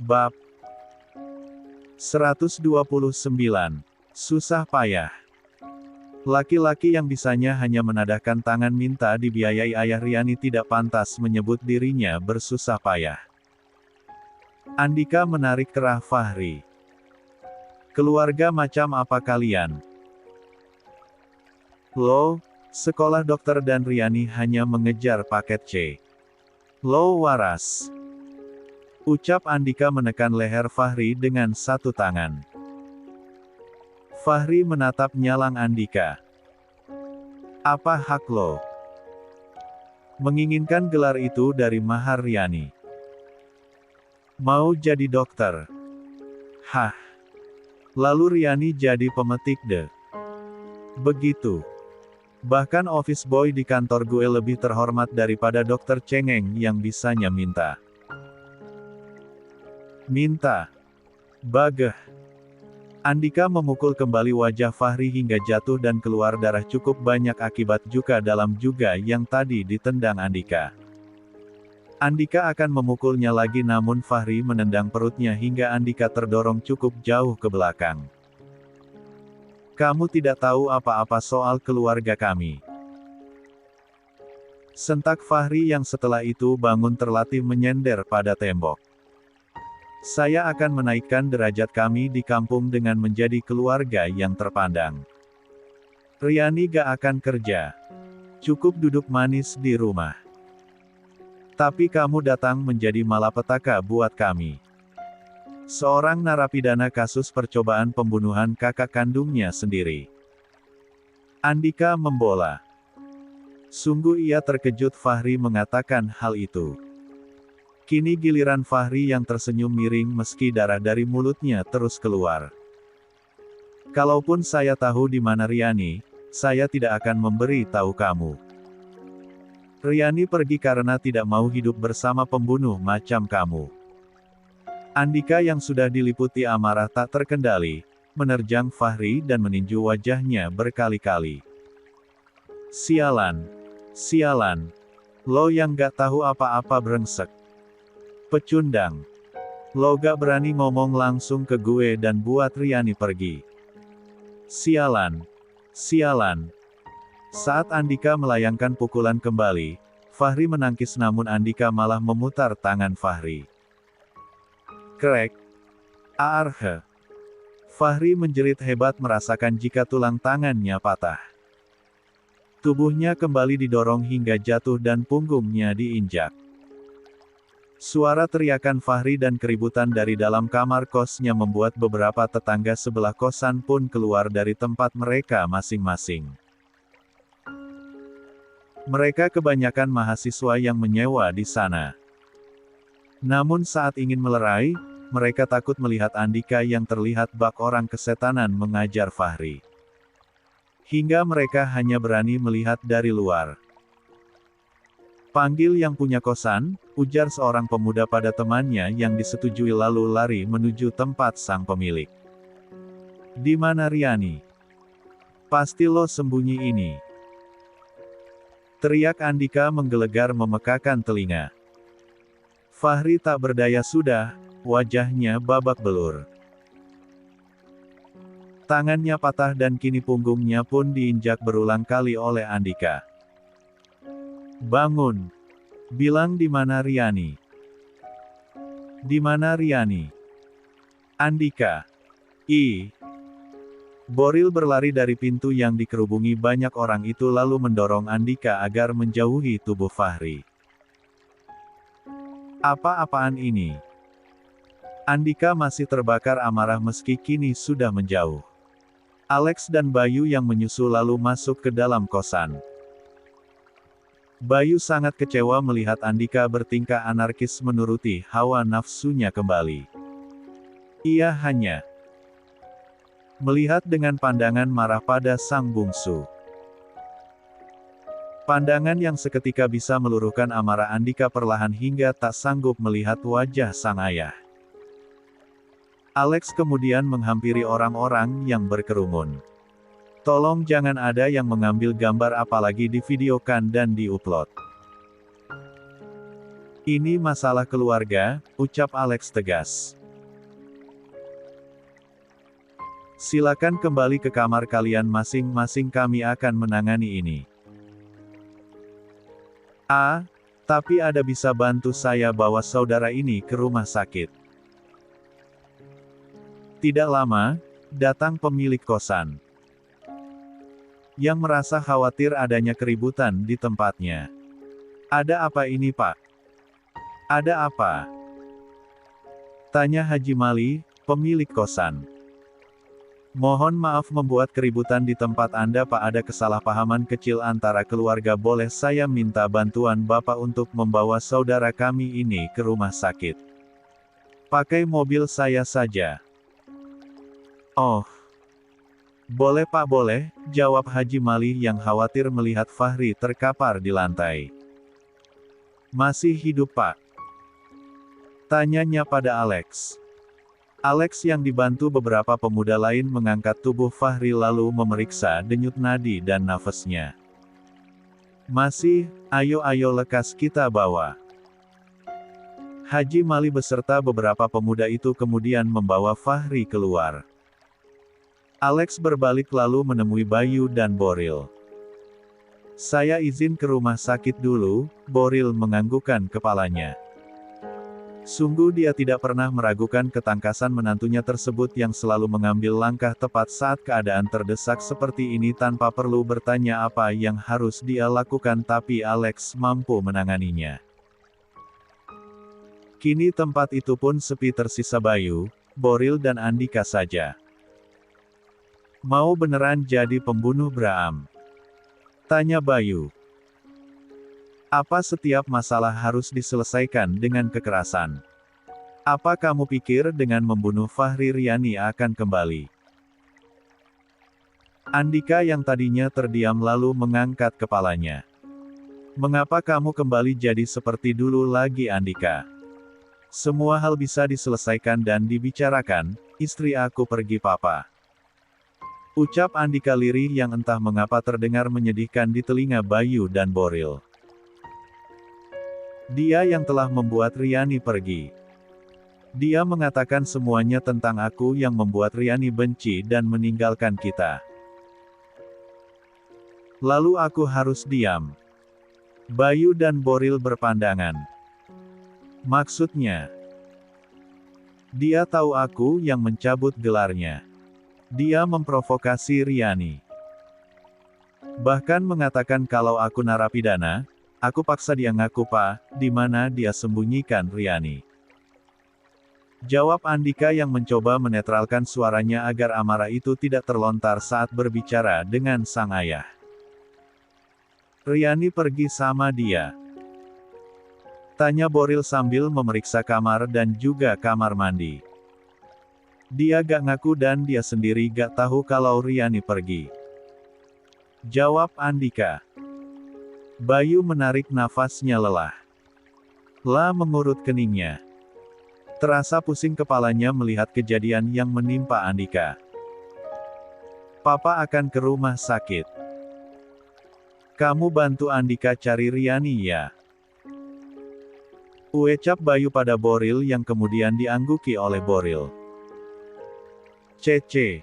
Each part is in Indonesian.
Bab 129. Susah payah. Laki-laki yang bisanya hanya menadahkan tangan minta dibiayai ayah Riani tidak pantas menyebut dirinya bersusah payah. Andika menarik kerah Fahri. Keluarga macam apa kalian? Lo, sekolah dokter dan Riani hanya mengejar paket C. Lo waras. Ucap Andika menekan leher Fahri dengan satu tangan. Fahri menatap nyalang Andika. Apa hak lo? Menginginkan gelar itu dari mahar Riani. Mau jadi dokter? Hah? Lalu Riani jadi pemetik deh. Begitu. Bahkan office boy di kantor gue lebih terhormat daripada dokter cengeng yang bisanya minta. Minta. Bageh. Andika memukul kembali wajah Fahri hingga jatuh dan keluar darah cukup banyak akibat juga dalam juga yang tadi ditendang Andika. Andika akan memukulnya lagi namun Fahri menendang perutnya hingga Andika terdorong cukup jauh ke belakang. Kamu tidak tahu apa-apa soal keluarga kami. Sentak Fahri yang setelah itu bangun terlatih menyender pada tembok. Saya akan menaikkan derajat kami di kampung dengan menjadi keluarga yang terpandang. Riani gak akan kerja. Cukup duduk manis di rumah. Tapi kamu datang menjadi malapetaka buat kami. Seorang narapidana kasus percobaan pembunuhan kakak kandungnya sendiri. Andika membola. Sungguh ia terkejut Fahri mengatakan hal itu. Kini giliran Fahri yang tersenyum miring meski darah dari mulutnya terus keluar. Kalaupun saya tahu di mana Riani, saya tidak akan memberi tahu kamu. Riani pergi karena tidak mau hidup bersama pembunuh macam kamu. Andika yang sudah diliputi amarah tak terkendali, menerjang Fahri dan meninju wajahnya berkali-kali. Sialan. Sialan. Lo yang gak tahu apa-apa brengsek. Pecundang. Lo gak berani ngomong langsung ke gue dan buat Riani pergi. Sialan. Sialan. Saat Andika melayangkan pukulan kembali, Fahri menangkis namun Andika malah memutar tangan Fahri. Krek. Arhe. Fahri menjerit hebat merasakan jika tulang tangannya patah. Tubuhnya kembali didorong hingga jatuh dan punggungnya diinjak. Suara teriakan Fahri dan keributan dari dalam kamar kosnya membuat beberapa tetangga sebelah kosan pun keluar dari tempat mereka masing-masing. Mereka kebanyakan mahasiswa yang menyewa di sana. Namun saat ingin melerai, mereka takut melihat Andika yang terlihat bak orang kesetanan mengajar Fahri. Hingga mereka hanya berani melihat dari luar. Panggil yang punya kosan, ujar seorang pemuda pada temannya yang disetujui lalu lari menuju tempat sang pemilik. Di mana Riani? Pasti lo sembunyi ini. Teriak Andika menggelegar memekakan telinga. Fahri tak berdaya sudah, wajahnya babak belur. Tangannya patah dan kini punggungnya pun diinjak berulang kali oleh Andika. Bangun. Bilang di mana Riani? Di mana Riani? Andika. Boril berlari dari pintu yang dikerubungi banyak orang itu lalu mendorong Andika agar menjauhi tubuh Fahri. Apa-apaan ini? Andika masih terbakar amarah meski kini sudah menjauh. Alex dan Bayu yang menyusul lalu masuk ke dalam kosan. Bayu sangat kecewa melihat Andika bertingkah anarkis menuruti hawa nafsunya kembali. Ia hanya melihat dengan pandangan marah pada sang bungsu. Pandangan yang seketika bisa meluruhkan amarah Andika perlahan hingga tak sanggup melihat wajah sang ayah. Alex kemudian menghampiri orang-orang yang berkerumun. Tolong jangan ada yang mengambil gambar apalagi divideokan dan diupload. Ini masalah keluarga, ucap Alex tegas. Silakan kembali ke kamar kalian masing-masing, kami akan menangani ini. Tapi ada bisa bantu saya bawa saudara ini ke rumah sakit? Tidak lama, datang pemilik kosan. Yang merasa khawatir adanya keributan di tempatnya. Ada apa ini, Pak? Ada apa? Tanya Haji Mali, pemilik kosan. Mohon maaf membuat keributan di tempat Anda, Pak. Ada kesalahpahaman kecil antara keluarga. Boleh saya minta bantuan Bapak untuk membawa saudara kami ini ke rumah sakit? Pakai mobil saya saja. Oh. Boleh Pak, boleh, jawab Haji Mali yang khawatir melihat Fahri terkapar di lantai. Masih hidup, Pak? Tanyanya pada Alex. Alex yang dibantu beberapa pemuda lain mengangkat tubuh Fahri lalu memeriksa denyut nadi dan nafasnya. Masih, ayo lekas kita bawa. Haji Mali beserta beberapa pemuda itu kemudian membawa Fahri keluar. Alex berbalik lalu menemui Bayu dan Boril. Saya izin ke rumah sakit dulu, Boril menganggukkan kepalanya. Sungguh dia tidak pernah meragukan ketangkasan menantunya tersebut yang selalu mengambil langkah tepat saat keadaan terdesak seperti ini tanpa perlu bertanya apa yang harus dia lakukan, tapi Alex mampu menanganinya. Kini tempat itu pun sepi, tersisa Bayu, Boril dan Andika saja. Mau beneran jadi pembunuh Bram? Tanya Bayu. Apa setiap masalah harus diselesaikan dengan kekerasan? Apa kamu pikir dengan membunuh Fahri Riani akan kembali? Andika yang tadinya terdiam lalu mengangkat kepalanya. Mengapa kamu kembali jadi seperti dulu lagi, Andika? Semua hal bisa diselesaikan dan dibicarakan, istri aku pergi, Papa. Ucap Andika lirih yang entah mengapa terdengar menyedihkan di telinga Bayu dan Boril. Dia yang telah membuat Riani pergi. Dia mengatakan semuanya tentang aku yang membuat Riani benci dan meninggalkan kita. Lalu aku harus diam. Bayu dan Boril berpandangan. Maksudnya, dia tahu aku yang mencabut gelarnya. Dia memprovokasi Riani. Bahkan mengatakan kalau aku narapidana, aku paksa dia ngaku, Pak, di mana dia sembunyikan Riani. Jawab Andika yang mencoba menetralkan suaranya agar amarah itu tidak terlontar saat berbicara dengan sang ayah. Riani pergi sama dia? Tanya Boril sambil memeriksa kamar dan juga kamar mandi. Dia gak ngaku dan dia sendiri gak tahu kalau Riani pergi. Jawab Andika. Bayu menarik nafasnya lelah. Mengurut keningnya. Terasa pusing kepalanya melihat kejadian yang menimpa Andika. Papa akan ke rumah sakit. Kamu bantu Andika cari Riani ya? Ucap Bayu pada Boril yang kemudian diangguki oleh Boril. Cece.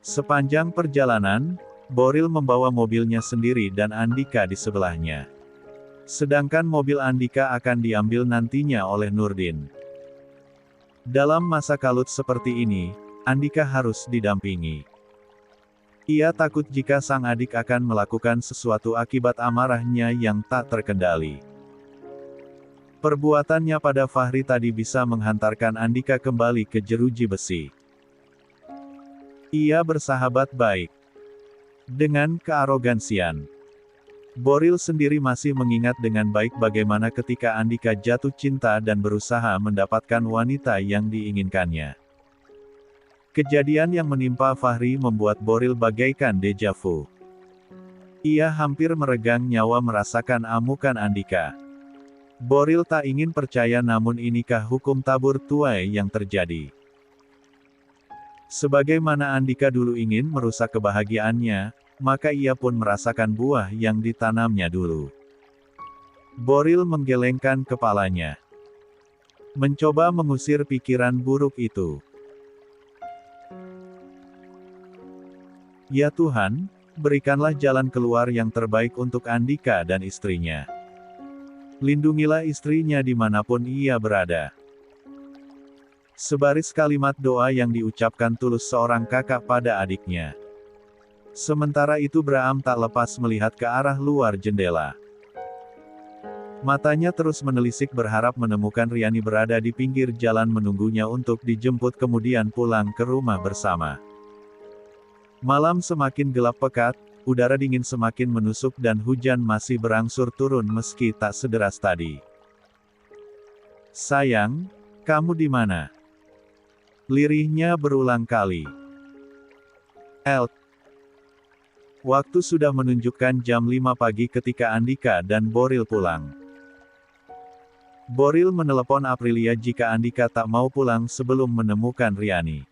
Sepanjang perjalanan, Boril membawa mobilnya sendiri dan Andika di sebelahnya. Sedangkan mobil Andika akan diambil nantinya oleh Nurdin. Dalam masa kalut seperti ini, Andika harus didampingi. Ia takut jika sang adik akan melakukan sesuatu akibat amarahnya yang tak terkendali. Perbuatannya pada Fahri tadi bisa menghantarkan Andika kembali ke jeruji besi. Ia bersahabat baik dengan kearogansian. Boril sendiri masih mengingat dengan baik bagaimana ketika Andika jatuh cinta dan berusaha mendapatkan wanita yang diinginkannya. Kejadian yang menimpa Fahri membuat Boril bagaikan deja vu. Ia hampir meregang nyawa merasakan amukan Andika. Boril tak ingin percaya, namun inikah hukum tabur tuai yang terjadi. Sebagaimana Andika dulu ingin merusak kebahagiaannya, maka ia pun merasakan buah yang ditanamnya dulu. Boril menggelengkan kepalanya. Mencoba mengusir pikiran buruk itu. Ya Tuhan, berikanlah jalan keluar yang terbaik untuk Andika dan istrinya. Lindungilah istrinya dimanapun ia berada. Sebaris kalimat doa yang diucapkan tulus seorang kakak pada adiknya. Sementara itu Braam tak lepas melihat ke arah luar jendela. Matanya terus menelisik berharap menemukan Riani berada di pinggir jalan menunggunya untuk dijemput kemudian pulang ke rumah bersama. Malam semakin gelap pekat, udara dingin semakin menusuk dan hujan masih berangsur turun meski tak sederas tadi. Sayang, kamu di mana? Lirihnya berulang kali. Elk. Waktu sudah menunjukkan jam 5 pagi ketika Andika dan Boril pulang. Boril menelepon Aprilia jika Andika tak mau pulang sebelum menemukan Riani.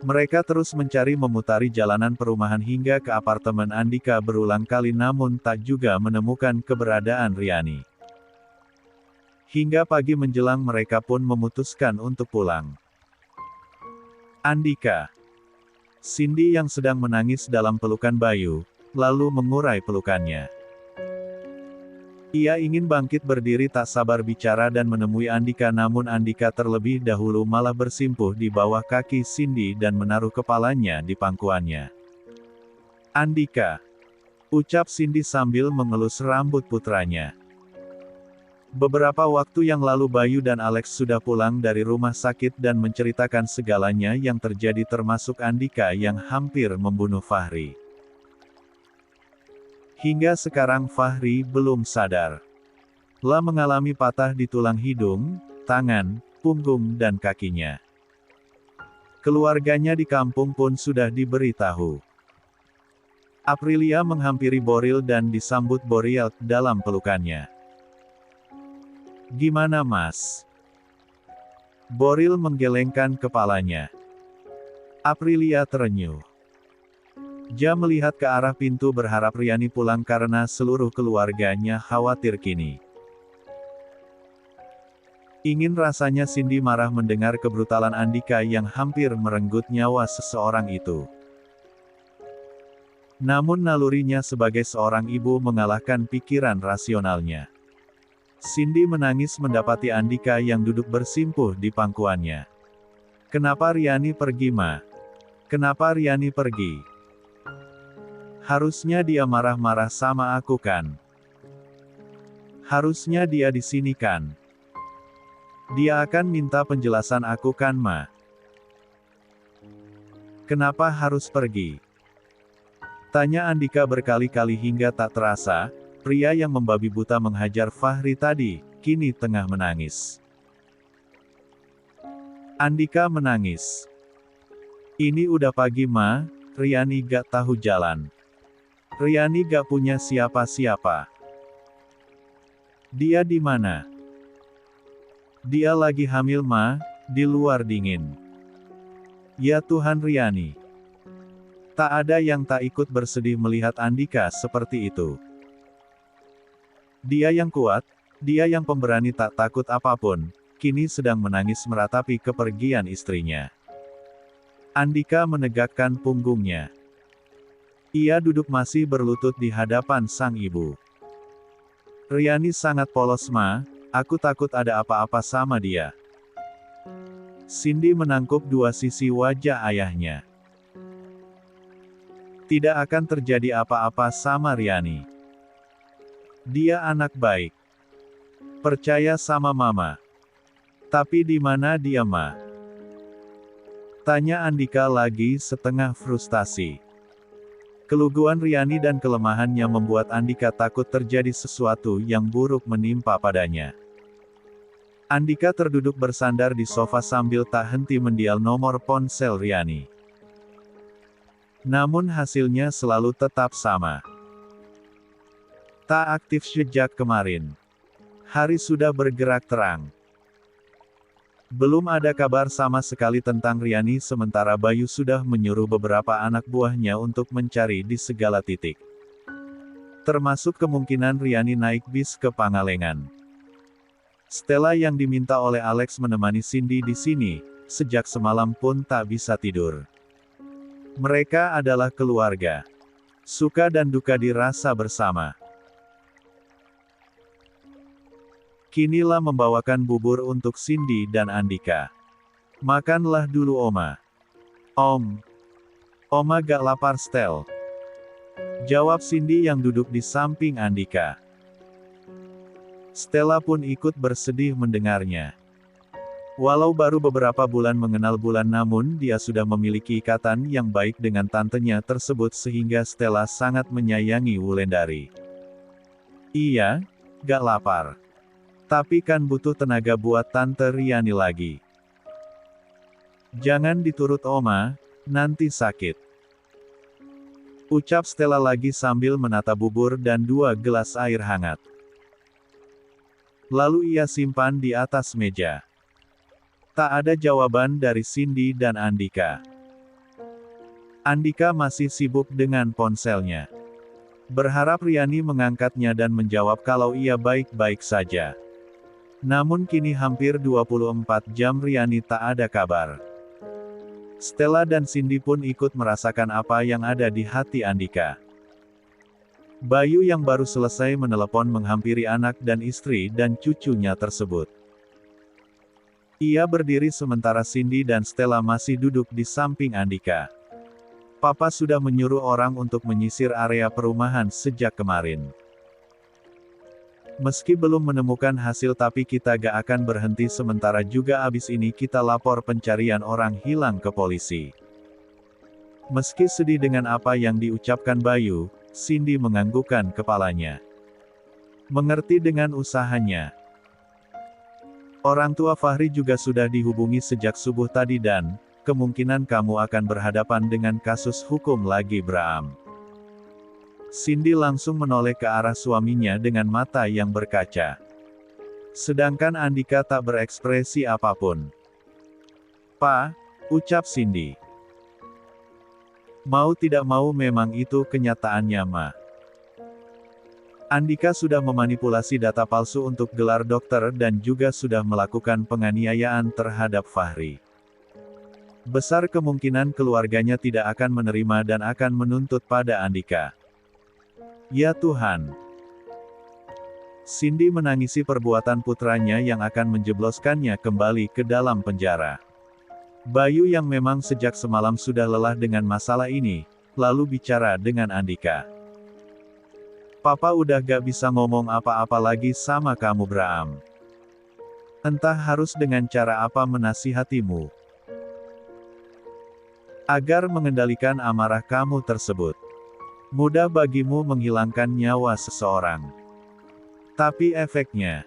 Mereka terus mencari memutari jalanan perumahan hingga ke apartemen Andika berulang kali namun tak juga menemukan keberadaan Riani. Hingga pagi menjelang mereka pun memutuskan untuk pulang. Andika. Cindy yang sedang menangis dalam pelukan Bayu, lalu mengurai pelukannya. Ia ingin bangkit berdiri tak sabar bicara dan menemui Andika namun Andika terlebih dahulu malah bersimpuh di bawah kaki Cindy dan menaruh kepalanya di pangkuannya. Andika. Ucap Cindy sambil mengelus rambut putranya. Beberapa waktu yang lalu Bayu dan Alex sudah pulang dari rumah sakit dan menceritakan segalanya yang terjadi termasuk Andika yang hampir membunuh Fahri. Hingga sekarang Fahri belum sadar. La mengalami patah di tulang hidung, tangan, punggung dan kakinya. Keluarganya di kampung pun sudah diberitahu. Aprilia menghampiri Boril dan disambut Boril dalam pelukannya. Gimana Mas? Boril menggelengkan kepalanya. Aprilia terenyuh. Dia melihat ke arah pintu berharap Riani pulang karena seluruh keluarganya khawatir kini. Ingin rasanya Cindy marah mendengar kebrutalan Andika yang hampir merenggut nyawa seseorang itu. Namun nalurinya sebagai seorang ibu mengalahkan pikiran rasionalnya. Cindy menangis mendapati Andika yang duduk bersimpuh di pangkuannya. Kenapa Riani pergi Ma? Kenapa Riani pergi? Harusnya dia marah-marah sama aku kan? Harusnya dia di sini kan? Dia akan minta penjelasan aku kan Ma? Kenapa harus pergi? Tanya Andika berkali-kali hingga tak terasa, pria yang membabi buta menghajar Fahri tadi, kini tengah menangis. Andika menangis. Ini udah pagi Ma, Riani gak tahu jalan. Riani gak punya siapa-siapa. Dia di mana? Dia lagi hamil Ma, di luar dingin. Ya Tuhan Riani. Tak ada yang tak ikut bersedih melihat Andika seperti itu. Dia yang kuat, dia yang pemberani tak takut apapun, kini sedang menangis meratapi kepergian istrinya. Andika menegakkan punggungnya. Ia duduk masih berlutut di hadapan sang ibu. Riani sangat polos Ma, aku takut ada apa-apa sama dia. Cindy menangkup dua sisi wajah ayahnya. Tidak akan terjadi apa-apa sama Riani. Dia anak baik. Percaya sama Mama. Tapi di mana dia Ma? Tanya Andika lagi setengah frustasi. Keluguan Riani dan kelemahannya membuat Andika takut terjadi sesuatu yang buruk menimpa padanya. Andika terduduk bersandar di sofa sambil tak henti mendial nomor ponsel Riani. Namun hasilnya selalu tetap sama. Tak aktif sejak kemarin. Hari sudah bergerak terang. Belum ada kabar sama sekali tentang Riani sementara Bayu sudah menyuruh beberapa anak buahnya untuk mencari di segala titik. Termasuk kemungkinan Riani naik bis ke Pangalengan. Stella yang diminta oleh Alex menemani Cindy di sini, sejak semalam pun tak bisa tidur. Mereka adalah keluarga. Suka dan duka dirasa bersama. Kinilah membawakan bubur untuk Cindy dan Andika. Makanlah dulu Oma. Om. Oma gak lapar Stel. Jawab Cindy yang duduk di samping Andika. Stella pun ikut bersedih mendengarnya. Walau baru beberapa bulan mengenal Bulan namun dia sudah memiliki ikatan yang baik dengan tantenya tersebut sehingga Stella sangat menyayangi Wulandari. Iya, gak lapar. Tapi kan butuh tenaga buat Tante Riani lagi. Jangan diturut Oma, nanti sakit. Ucap Stella lagi sambil menata bubur dan 2 gelas air hangat. Lalu ia simpan di atas meja. Tak ada jawaban dari Cindy dan Andika. Andika masih sibuk dengan ponselnya. Berharap Riani mengangkatnya dan menjawab kalau ia baik-baik saja. Namun kini hampir 24 jam Riani tak ada kabar. Stella dan Cindy pun ikut merasakan apa yang ada di hati Andika. Bayu yang baru selesai menelepon menghampiri anak dan istri dan cucunya tersebut. Ia berdiri sementara Cindy dan Stella masih duduk di samping Andika. Papa sudah menyuruh orang untuk menyisir area perumahan sejak kemarin. Meski belum menemukan hasil tapi kita gak akan berhenti sementara juga abis ini kita lapor pencarian orang hilang ke polisi. Meski sedih dengan apa yang diucapkan Bayu, Cindy menganggukkan kepalanya. Mengerti dengan usahanya. Orang tua Fahri juga sudah dihubungi sejak subuh tadi dan, kemungkinan kamu akan berhadapan dengan kasus hukum lagi Bram. Cindy langsung menoleh ke arah suaminya dengan mata yang berkaca. Sedangkan Andika tak berekspresi apapun. "Pa," ucap Cindy. Mau tidak mau memang itu kenyataannya Ma. Andika sudah memanipulasi data palsu untuk gelar dokter dan juga sudah melakukan penganiayaan terhadap Fahri. Besar kemungkinan keluarganya tidak akan menerima dan akan menuntut pada Andika. Ya Tuhan. Cindy menangisi perbuatan putranya yang akan menjebloskannya kembali ke dalam penjara. Bayu yang memang sejak semalam sudah lelah dengan masalah ini, lalu bicara dengan Andika. Papa udah gak bisa ngomong apa-apa lagi sama kamu Bram. Entah harus dengan cara apa menasihatimu. Agar mengendalikan amarah kamu tersebut. Mudah bagimu menghilangkan nyawa seseorang. Tapi efeknya.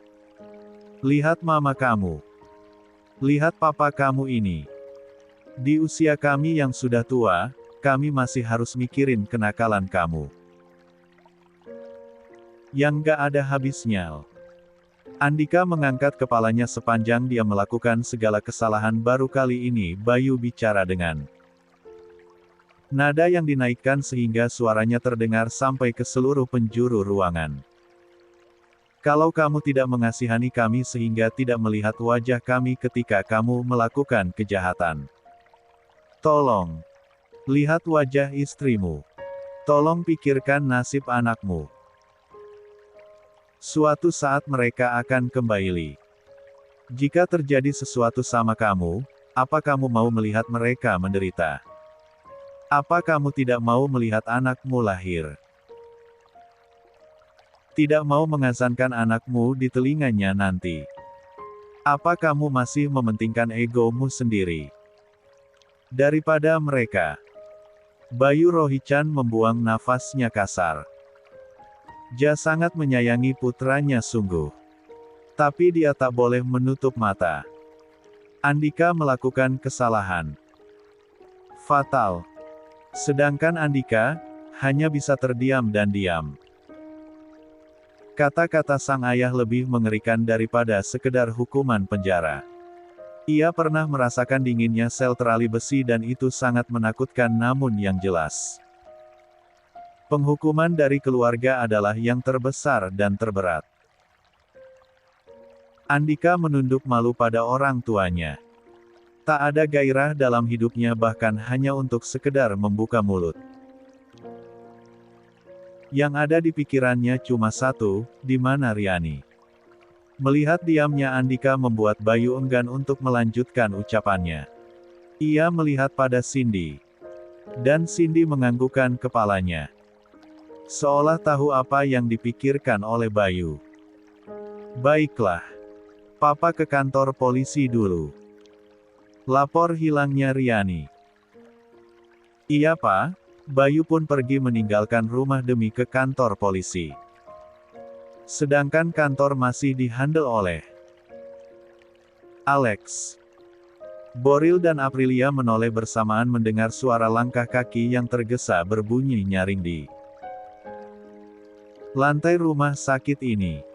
Lihat mama kamu. Lihat papa kamu ini. Di usia kami yang sudah tua, kami masih harus mikirin kenakalan kamu. Yang gak ada habisnya. Andika mengangkat kepalanya sepanjang dia melakukan segala kesalahan baru kali ini Bayu bicara dengan nada yang dinaikkan sehingga suaranya terdengar sampai ke seluruh penjuru ruangan. Kalau kamu tidak mengasihani kami sehingga tidak melihat wajah kami ketika kamu melakukan kejahatan. Tolong. Lihat wajah istrimu. Tolong pikirkan nasib anakmu. Suatu saat mereka akan kembali. Jika terjadi sesuatu sama kamu, apa kamu mau melihat mereka menderita? Apa kamu tidak mau melihat anakmu lahir? Tidak mau mengazankan anakmu di telinganya nanti? Apa kamu masih mementingkan egomu sendiri? Daripada mereka. Bayu Rohichan membuang nafasnya kasar. Dia sangat menyayangi putranya sungguh. Tapi dia tak boleh menutup mata. Andika melakukan kesalahan fatal. Sedangkan Andika hanya bisa terdiam dan diam. Kata-kata sang ayah lebih mengerikan daripada sekedar hukuman penjara. Ia pernah merasakan dinginnya sel terali besi dan itu sangat menakutkan namun yang jelas. Penghukuman dari keluarga adalah yang terbesar dan terberat. Andika menunduk malu pada orang tuanya. Tak ada gairah dalam hidupnya bahkan hanya untuk sekedar membuka mulut. Yang ada di pikirannya cuma satu, di mana Riani. Melihat diamnya Andika membuat Bayu enggan untuk melanjutkan ucapannya. Ia melihat pada Cindy. Dan Cindy menganggukkan kepalanya. Seolah tahu apa yang dipikirkan oleh Bayu. Baiklah. Papa ke kantor polisi dulu. Lapor hilangnya Riani. Iya Pak. Bayu pun pergi meninggalkan rumah demi ke kantor polisi. Sedangkan kantor masih dihandle oleh Alex. Boril dan Aprilia menoleh bersamaan mendengar suara langkah kaki yang tergesa berbunyi nyaring di lantai rumah sakit ini.